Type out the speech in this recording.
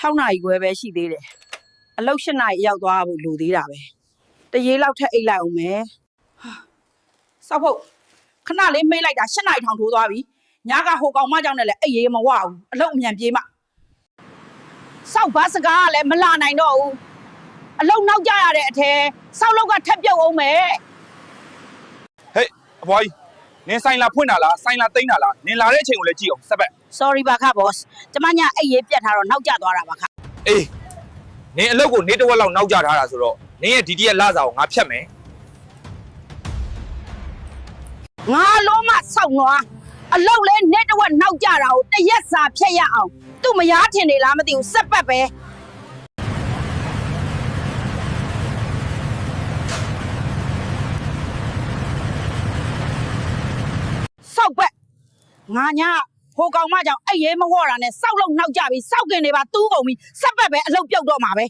6နာရီခွဲပဲရှိသေးတယ်အလုပ်7နာရီရောက်သွားဖို့လိုသေးတာပဲတရေလောက်ထက်အိတ်လိုက်အောင်မယ်စောက်ဖို့ခဏလေးမေးလိုက်တာ7နာရီထောင်ထိုးသွားပြီညကဟိုကောင်မကြောင့်လည်းအိတ်ရေးမဝဘူးအလုပ်အမြန်ပြေးမှစောက်ဘာစကားကလည်းမလာနိုင်တော့ဘူးအလုပ်နောက်ကျရတဲ့အထဲစောက်လောက်ကထက်ပြုတ်အောင်မယ်ဟေးအဖွားကြီးနင်ဆိုင်လာဖွင့်တာလားဆိုင်လာသိမ်းတာလားနင်လာတဲ့အချိန်ကိုလည်းကြည့်အောင်စက်ပတ် sorry ပါခ boss ကျမညအိတ်ရေးပြတ်ထားတော့နောက်ကျသွားတာပါခအေးနင်အလုပ်ကိုနေတစ်ဝက်လောက်နောက်ကျထားတာဆိုတော့နင်ရဲ့ဒီတရက်လစာကိုငါဖြတ်မယ်ငါလုံးမစောက်နွားအလုပ်လဲနေတစ်ဝက်နောက်ကျတာကိုတရက်စာဖြတ်ရအောင်သူ့မရားထင်နေလားမသိဘူးစက်ပတ်ပဲစောက်ပတ်ငါညာဟိုကောင်မကြောင့်အဲ့ရဲမဝေါ်တာနဲ့စောက်လုံးနောက်ကြပြီစောက်ကင်တွေပါတူးကုန်ပြီစက်ပတ်ပဲအလုပ်ပြုတ်တော့မှာပဲ